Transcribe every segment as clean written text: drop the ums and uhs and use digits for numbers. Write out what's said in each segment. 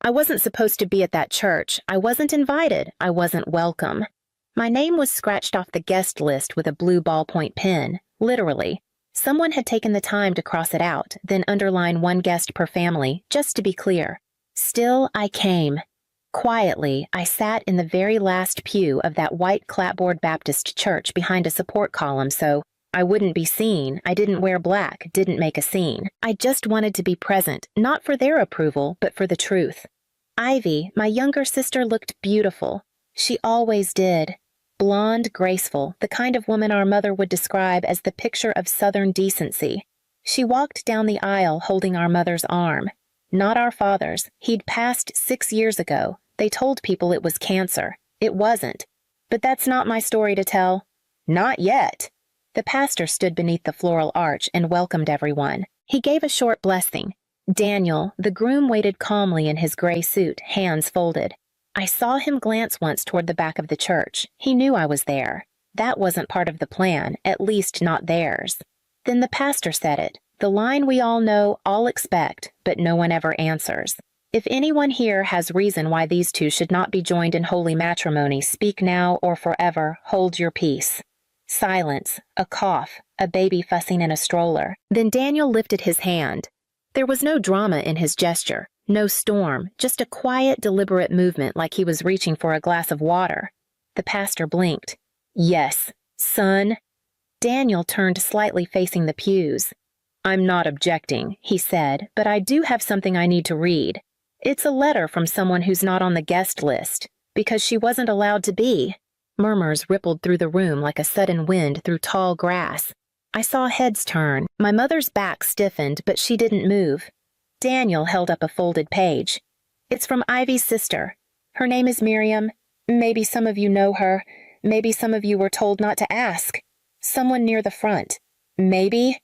I wasn't supposed to be at that church. I wasn't invited. I wasn't welcome. My name was scratched off the guest list with a blue ballpoint pen, literally. Someone had taken the time to cross it out, then underline one guest per family, just to be clear. Still, I came. Quietly, I sat in the very last pew of that white clapboard Baptist church behind a support column so I wouldn't be seen. I didn't wear black, didn't make a scene. I just wanted to be present, not for their approval, but for the truth. Ivy, my younger sister, looked beautiful. She always did. Blonde, graceful, the kind of woman our mother would describe as the picture of Southern decency. She walked down the aisle holding our mother's arm. Not our father's. He'd passed 6 years ago. They told people it was cancer. It wasn't. But that's not my story to tell. Not yet. The pastor stood beneath the floral arch and welcomed everyone. He gave a short blessing. Daniel, the groom, waited calmly in his gray suit, hands folded. I saw him glance once toward the back of the church. He knew I was there. That wasn't part of the plan, at least not theirs. Then the pastor said it, the line we all know, all expect, but no one ever answers. If anyone here has reason why these two should not be joined in holy matrimony, speak now or forever, hold your peace. Silence, a cough, a baby fussing in a stroller. Then Daniel lifted his hand. There was no drama in his gesture, no storm, just a quiet, deliberate movement like he was reaching for a glass of water. The pastor blinked. Yes, son. Daniel turned slightly facing the pews. I'm not objecting, he said, but I do have something I need to read. It's a letter from someone who's not on the guest list, because she wasn't allowed to be. Murmurs rippled through the room like a sudden wind through tall grass. I saw heads turn. My mother's back stiffened, but she didn't move. Daniel held up a folded page. It's from Ivy's sister. Her name is Miriam. Maybe some of you know her. Maybe some of you were told not to ask. Someone near the front. Maybe.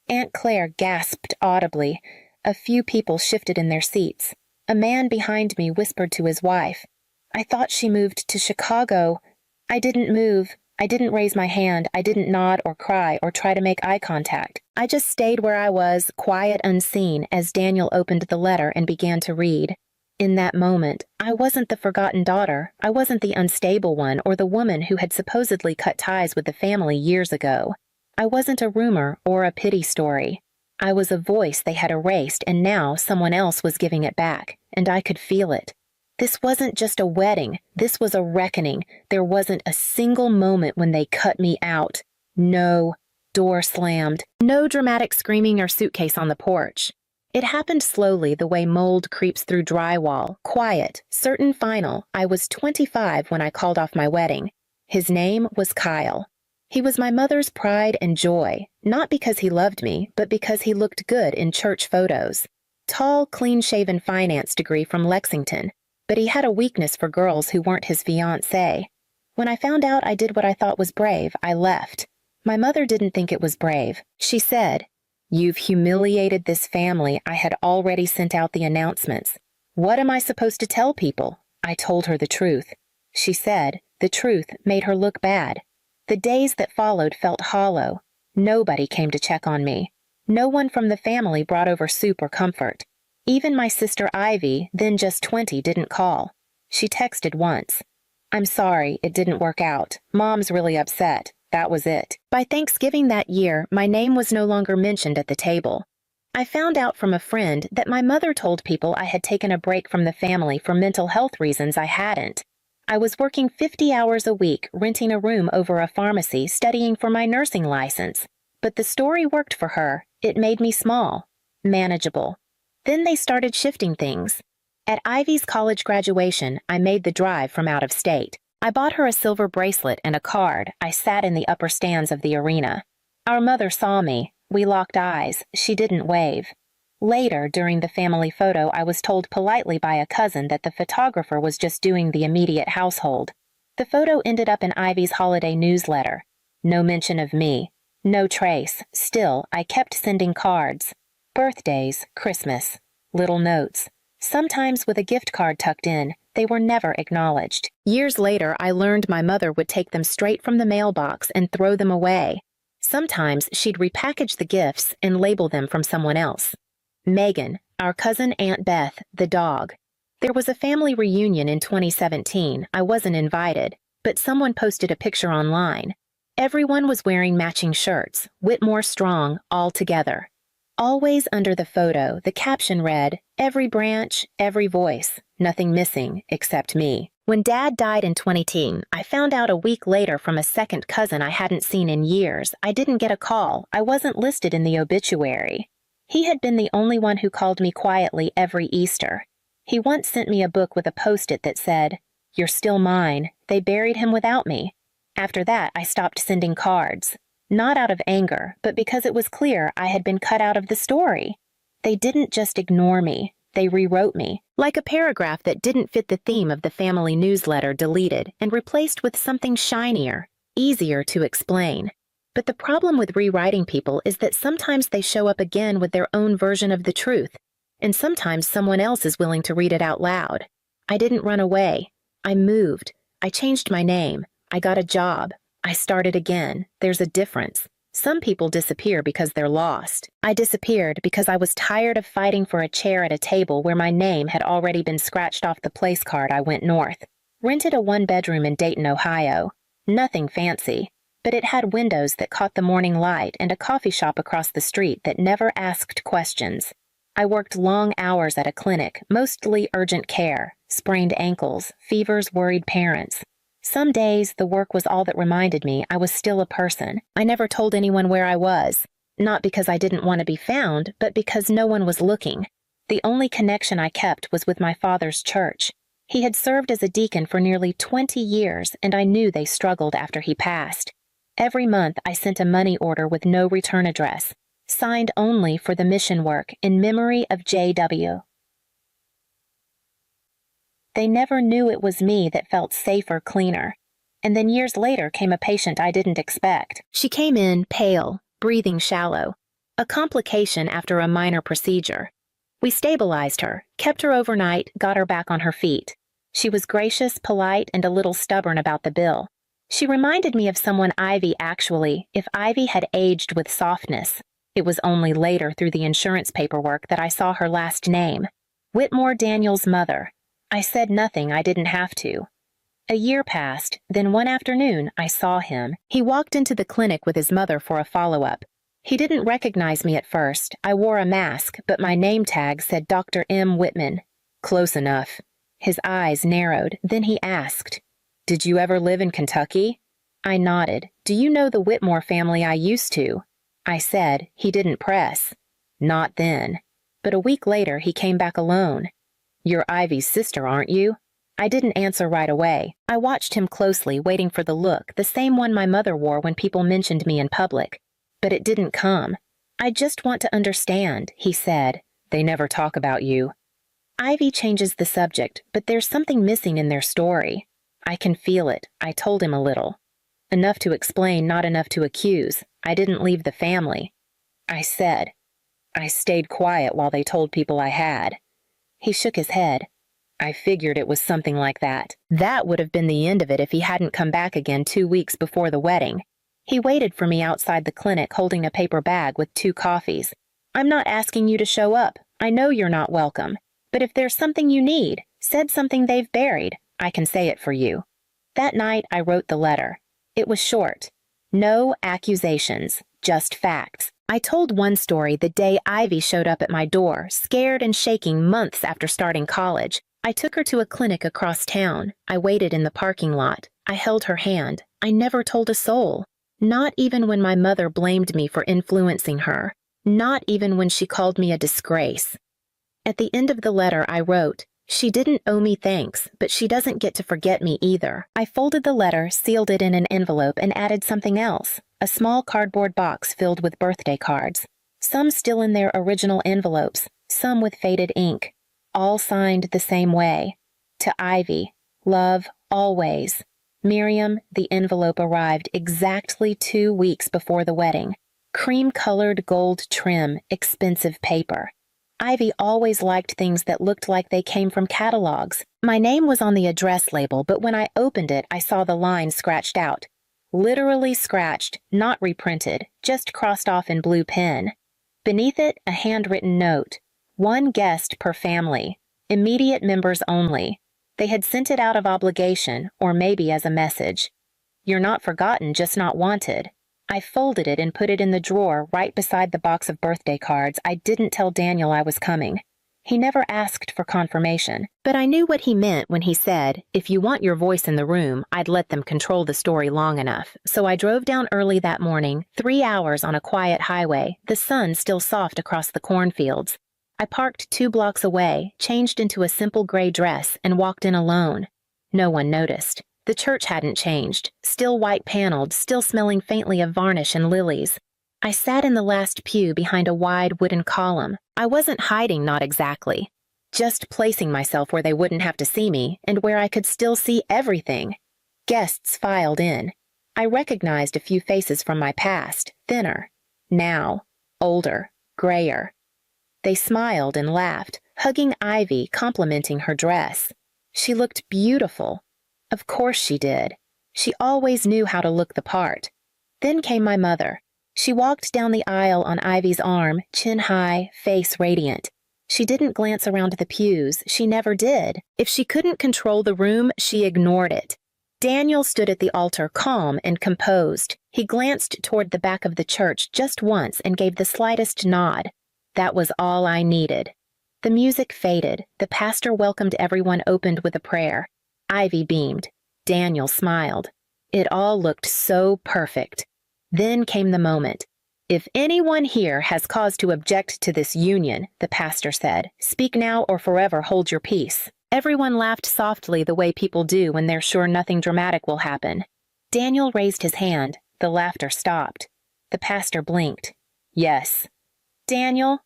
Aunt Claire gasped audibly. A few people shifted in their seats. A man behind me whispered to his wife. I thought she moved to Chicago. I didn't move. I didn't raise my hand. I didn't nod or cry or try to make eye contact. I just stayed where I was, quiet, unseen, as Daniel opened the letter and began to read. In that moment, I wasn't the forgotten daughter. I wasn't the unstable one or the woman who had supposedly cut ties with the family years ago. I wasn't a rumor or a pity story. I was a voice they had erased, and now someone else was giving it back, and I could feel it. This wasn't just a wedding. This was a reckoning. There wasn't a single moment when they cut me out. No. Door slammed. No dramatic screaming or suitcase on the porch. It happened slowly, the way mold creeps through drywall. Quiet, certain, final. I was 25 when I called off my wedding. His name was Kyle. He was my mother's pride and joy, not because he loved me, but because he looked good in church photos. Tall, clean-shaven finance degree from Lexington. But he had a weakness for girls who weren't his fiancée. When I found out I did what I thought was brave, I left. My mother didn't think it was brave. She said, "You've humiliated this family. I had already sent out the announcements. What am I supposed to tell people?" I told her the truth. She said, the truth made her look bad. The days that followed felt hollow. Nobody came to check on me. No one from the family brought over soup or comfort. Even my sister Ivy, then just 20, didn't call. She texted once. I'm sorry, it didn't work out. Mom's really upset. That was it. By Thanksgiving that year, my name was no longer mentioned at the table. I found out from a friend that my mother told people I had taken a break from the family for mental health reasons I hadn't. I was working 50 hours a week, renting a room over a pharmacy, studying for my nursing license. But the story worked for her. It made me small, manageable. Then they started shifting things. At Ivy's college graduation, I made the drive from out of state. I bought her a silver bracelet and a card. I sat in the upper stands of the arena. Our mother saw me. We locked eyes. She didn't wave. Later, during the family photo, I was told politely by a cousin that the photographer was just doing the immediate household. The photo ended up in Ivy's holiday newsletter. No mention of me. No trace. Still, I kept sending cards. Birthdays, Christmas, little notes. Sometimes with a gift card tucked in. They were never acknowledged. Years later, I learned my mother would take them straight from the mailbox and throw them away. Sometimes she'd repackage the gifts and label them from someone else. Megan, our cousin Aunt Beth, the dog. There was a family reunion in 2017. I wasn't invited, but someone posted a picture online. Everyone was wearing matching shirts, Whitmore Strong, all together. Always under the photo, the caption read, "Every branch, every voice, nothing missing except me." When Dad died in 2010, I found out a week later from a second cousin I hadn't seen in years. I didn't get a call. I wasn't listed in the obituary. He had been the only one who called me quietly every Easter. He once sent me a book with a post-it that said, "You're still mine. They buried him without me." After that, I stopped sending cards. Not out of anger, but because it was clear I had been cut out of the story. They didn't just ignore me. They rewrote me, like a paragraph that didn't fit the theme of the family newsletter deleted and replaced with something shinier, easier to explain. But the problem with rewriting people is that sometimes they show up again with their own version of the truth, and sometimes someone else is willing to read it out loud. I didn't run away. I moved. I changed my name. I got a job. I started again. There's a difference. Some people disappear because they're lost. I disappeared because I was tired of fighting for a chair at a table where my name had already been scratched off the place card I went north. Rented a one-bedroom in Dayton, Ohio. Nothing fancy, but it had windows that caught the morning light and a coffee shop across the street that never asked questions. I worked long hours at a clinic, mostly urgent care, sprained ankles, fevers, worried parents. Some days, the work was all that reminded me I was still a person. I never told anyone where I was, not because I didn't want to be found, but because no one was looking. The only connection I kept was with my father's church. He had served as a deacon for nearly 20 years, and I knew they struggled after he passed. Every month, I sent a money order with no return address, signed only for the mission work in memory of J.W. They never knew it was me that felt safer, cleaner. And then years later came a patient I didn't expect. She came in pale, breathing shallow, a complication after a minor procedure. We stabilized her, kept her overnight, got her back on her feet. She was gracious, polite, and a little stubborn about the bill. She reminded me of someone Ivy actually, if Ivy had aged with softness. It was only later through the insurance paperwork that I saw her last name. Whitmore Daniel's mother. I said nothing. I didn't have to. A year passed, then one afternoon I saw him. He walked into the clinic with his mother for a follow-up. He didn't recognize me at first. I wore a mask, but my name tag said Dr. M. Whitman. Close enough. His eyes narrowed. Then he asked, "Did you ever live in Kentucky?" I nodded. "Do you know the Whitmore family I used to?" I said. He didn't press. Not then. But a week later he came back alone. "You're Ivy's sister, aren't you?" I didn't answer right away. I watched him closely, waiting for the look, the same one my mother wore when people mentioned me in public. But it didn't come. "I just want to understand," he said. "They never talk about you." Ivy changes the subject, but there's something missing in their story. I can feel it. I told him a little. Enough to explain, not enough to accuse. I didn't leave the family. I said, "I stayed quiet while they told people I had." He shook his head. "I figured it was something like that." That would have been the end of it if he hadn't come back again 2 weeks before the wedding. He waited for me outside the clinic holding a paper bag with 2 coffees. "I'm not asking you to show up. I know you're not welcome. But if there's something you need, said something they've buried, I can say it for you." That night I wrote the letter. It was short. No accusations, just facts. I told one story the day Ivy showed up at my door, scared and shaking months after starting college. I took her to a clinic across town. I waited in the parking lot. I held her hand. I never told a soul. Not even when my mother blamed me for influencing her. Not even when she called me a disgrace. At the end of the letter I wrote, "She didn't owe me thanks, but she doesn't get to forget me either." I folded the letter, sealed it in an envelope, and added something else. A small cardboard box filled with birthday cards. Some still in their original envelopes, some with faded ink. All signed the same way. To Ivy, love, always. Miriam, the envelope arrived exactly 2 weeks before the wedding. Cream-colored gold trim, expensive paper. Ivy always liked things that looked like they came from catalogs. My name was on the address label, but when I opened it, I saw the line scratched out. Literally scratched, not reprinted, just crossed off in blue pen. Beneath it, a handwritten note. 1 guest per family. Immediate members only. They had sent it out of obligation, or maybe as a message. You're not forgotten, just not wanted. I folded it and put it in the drawer right beside the box of birthday cards. I didn't tell Daniel I was coming. He never asked for confirmation, but I knew what he meant when he said, if you want your voice in the room, I'd let them control the story long enough. So I drove down early that morning, 3 hours on a quiet highway, the sun still soft across the cornfields. I parked 2 blocks away, changed into a simple gray dress, and walked in alone. No one noticed. The church hadn't changed, still white-paneled, still smelling faintly of varnish and lilies. I sat in the last pew behind a wide wooden column. I wasn't hiding, not exactly. Just placing myself where they wouldn't have to see me, and where I could still see everything. Guests filed in. I recognized a few faces from my past, thinner. Now, older, grayer. They smiled and laughed, hugging Ivy, complimenting her dress. She looked beautiful. Of course she did. She always knew how to look the part. Then came my mother. She walked down the aisle on Ivy's arm, chin high, face radiant. She didn't glance around the pews. She never did. If she couldn't control the room, she ignored it. Daniel stood at the altar, calm and composed. He glanced toward the back of the church just once and gave the slightest nod. That was all I needed. The music faded. The pastor welcomed everyone, opened with a prayer. Ivy beamed. Daniel smiled. It all looked so perfect. Then came the moment. If anyone here has cause to object to this union, the pastor said, speak now or forever hold your peace. Everyone laughed softly the way people do when they're sure nothing dramatic will happen. Daniel raised his hand. The laughter stopped. The pastor blinked. Yes. Daniel?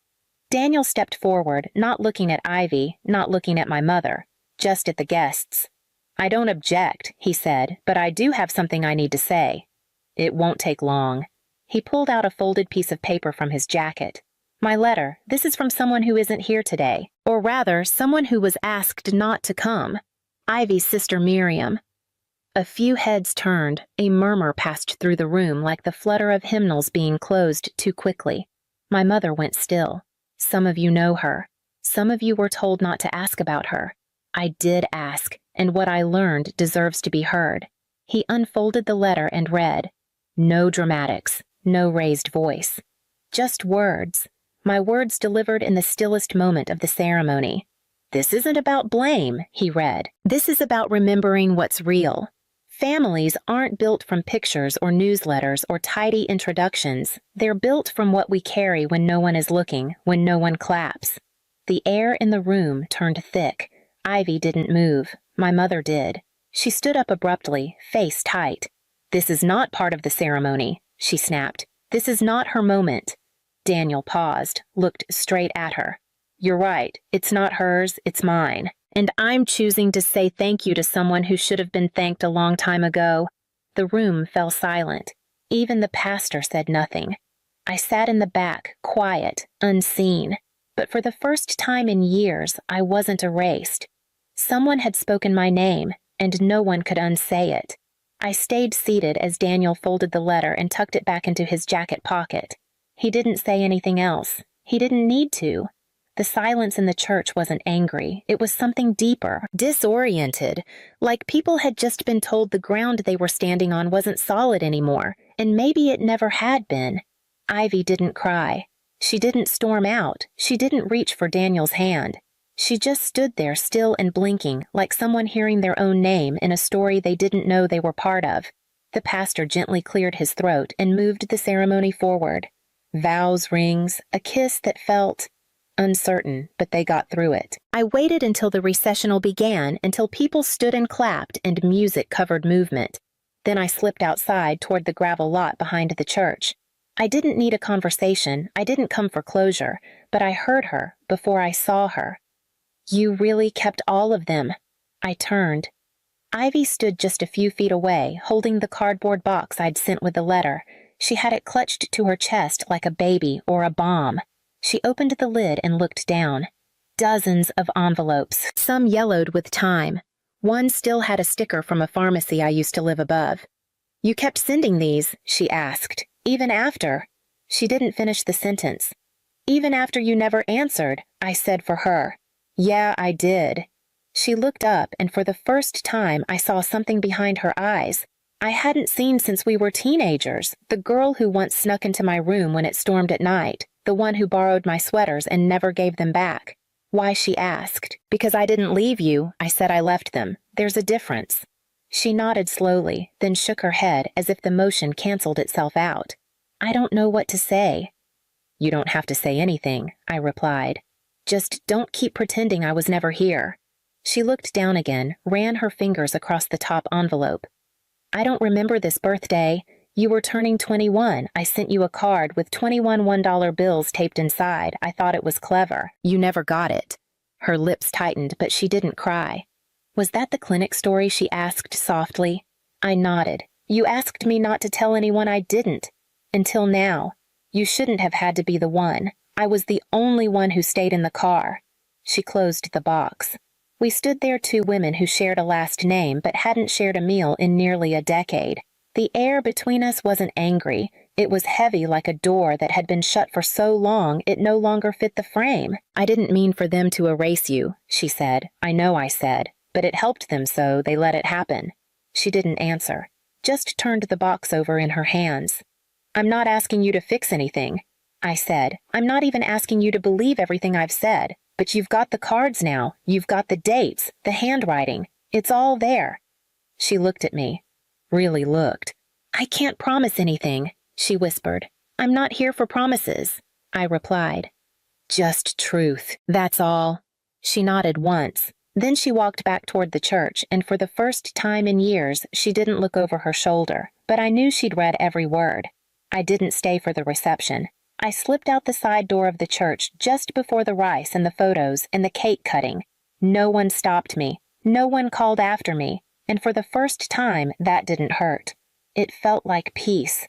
Daniel stepped forward, not looking at Ivy, not looking at my mother, just at the guests. I don't object, he said, but I do have something I need to say. It won't take long. He pulled out a folded piece of paper from his jacket. My letter. This is from someone who isn't here today. Or rather, someone who was asked not to come. Ivy's sister Miriam. A few heads turned. A murmur passed through the room like the flutter of hymnals being closed too quickly. My mother went still. Some of you know her. Some of you were told not to ask about her. I did ask, and what I learned deserves to be heard. He unfolded the letter and read. No dramatics, no raised voice. Just words. My words delivered in the stillest moment of the ceremony. This isn't about blame, he read. This is about remembering what's real. Families aren't built from pictures or newsletters or tidy introductions. They're built from what we carry when no one is looking, when no one claps. The air in the room turned thick. Ivy didn't move. My mother did. She stood up abruptly, face tight. This is not part of the ceremony, she snapped. This is not her moment. Daniel paused, looked straight at her. You're right. It's not hers, it's mine. And I'm choosing to say thank you to someone who should have been thanked a long time ago. The room fell silent. Even the pastor said nothing. I sat in the back, quiet, unseen. But for the first time in years, I wasn't erased. Someone had spoken my name, and no one could unsay it. I stayed seated as Daniel folded the letter and tucked it back into his jacket pocket. He didn't say anything else. He didn't need to. The silence in the church wasn't angry. It was something deeper, disoriented, like people had just been told the ground they were standing on wasn't solid anymore, and maybe it never had been. Ivy didn't cry. She didn't storm out. She didn't reach for Daniel's hand. She just stood there still and blinking, like someone hearing their own name in a story they didn't know they were part of. The pastor gently cleared his throat and moved the ceremony forward. Vows, rings, a kiss that felt uncertain, but they got through it. I waited until the recessional began, until people stood and clapped and music covered movement. Then I slipped outside toward the gravel lot behind the church. I didn't need a conversation. I didn't come for closure, but I heard her before I saw her. You really kept all of them. I turned. Ivy stood just a few feet away, holding the cardboard box I'd sent with the letter. She had it clutched to her chest like a baby or a bomb. She opened the lid and looked down. Dozens of envelopes, some yellowed with time. One still had a sticker from a pharmacy I used to live above. You kept sending these, she asked, even after. She didn't finish the sentence. Even after you never answered, I said for her. Yeah, I did. She looked up, and for the first time I saw something behind her eyes I hadn't seen since we were teenagers, the girl who once snuck into my room when it stormed at night, the one who borrowed my sweaters and never gave them back. Why, she asked. Because I didn't leave you, I said I left them. There's a difference. She nodded slowly, then shook her head as if the motion canceled itself out. I don't know what to say. You don't have to say anything, I replied. Just don't keep pretending I was never here. She looked down again, ran her fingers across the top envelope. I don't remember this birthday. You were turning 21. I sent you a card with 21 $1 bills taped inside. I thought it was clever. You never got it. Her lips tightened, but she didn't cry. Was that the clinic story? She asked softly. I nodded. You asked me not to tell anyone I didn't. Until now. You shouldn't have had to be the one. I was the only one who stayed in the car. She closed the box. We stood there, two women who shared a last name but hadn't shared a meal in nearly a decade. The air between us wasn't angry. It was heavy like a door that had been shut for so long it no longer fit the frame. I didn't mean for them to erase you, she said. I know I said, but it helped them so they let it happen. She didn't answer, just turned the box over in her hands. I'm not asking you to fix anything, I said. I'm not even asking you to believe everything I've said. But you've got the cards now. You've got the dates, the handwriting. It's all there. She looked at me. Really looked. I can't promise anything, she whispered. I'm not here for promises, I replied. Just truth, that's all. She nodded once. Then she walked back toward the church, and for the first time in years, she didn't look over her shoulder. But I knew she'd read every word. I didn't stay for the reception. I slipped out the side door of the church just before the rice and the photos and the cake cutting. No one stopped me. No one called after me. And for the first time, that didn't hurt. It felt like peace.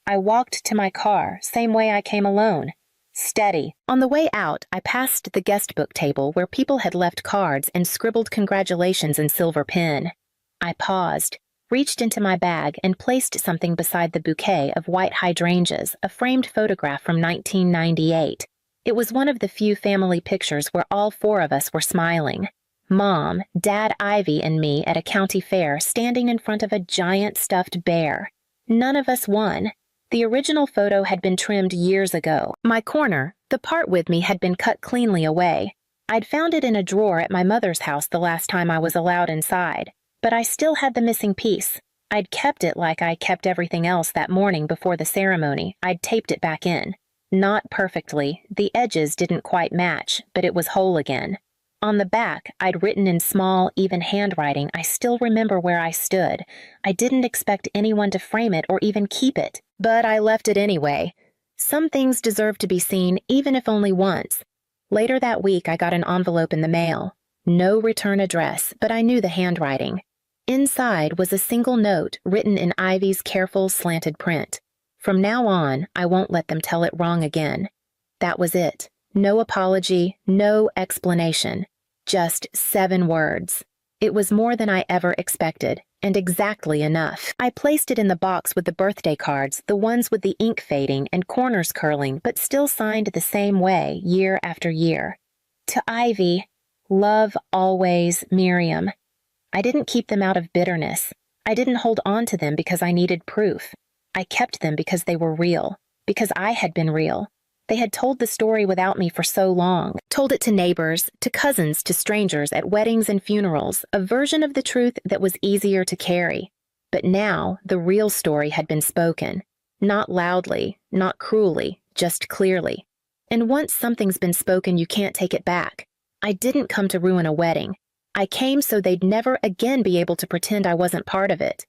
I walked to my car, same way I came alone. Steady. On the way out, I passed the guest book table where people had left cards and scribbled congratulations in silver pen. I paused, reached into my bag and placed something beside the bouquet of white hydrangeas, a framed photograph from 1998. It was one of the few family pictures where all four of us were smiling. Mom, Dad, Ivy, and me at a county fair standing in front of a giant stuffed bear. None of us won. The original photo had been trimmed years ago. My corner, the part with me, had been cut cleanly away. I'd found it in a drawer at my mother's house the last time I was allowed inside. But I still had the missing piece. I'd kept it like I kept everything else that morning before the ceremony. I'd taped it back in. Not perfectly. The edges didn't quite match, but it was whole again. On the back, I'd written in small, even handwriting, I still remember where I stood. I didn't expect anyone to frame it or even keep it, but I left it anyway. Some things deserve to be seen, even if only once. Later that week, I got an envelope in the mail. No return address, but I knew the handwriting. Inside was a single note written in Ivy's careful, slanted print. From now on, I won't let them tell it wrong again. That was it. No apology, no explanation. Just 7 words. It was more than I ever expected, and exactly enough. I placed it in the box with the birthday cards, the ones with the ink fading and corners curling, but still signed the same way year after year. To Ivy, love always, Miriam. I didn't keep them out of bitterness. I didn't hold on to them because I needed proof. I kept them because they were real, because I had been real. They had told the story without me for so long, told it to neighbors, to cousins, to strangers, at weddings and funerals, a version of the truth that was easier to carry. But now, the real story had been spoken. Not loudly, not cruelly, just clearly. And once something's been spoken, you can't take it back. I didn't come to ruin a wedding. I came so they'd never again be able to pretend I wasn't part of it.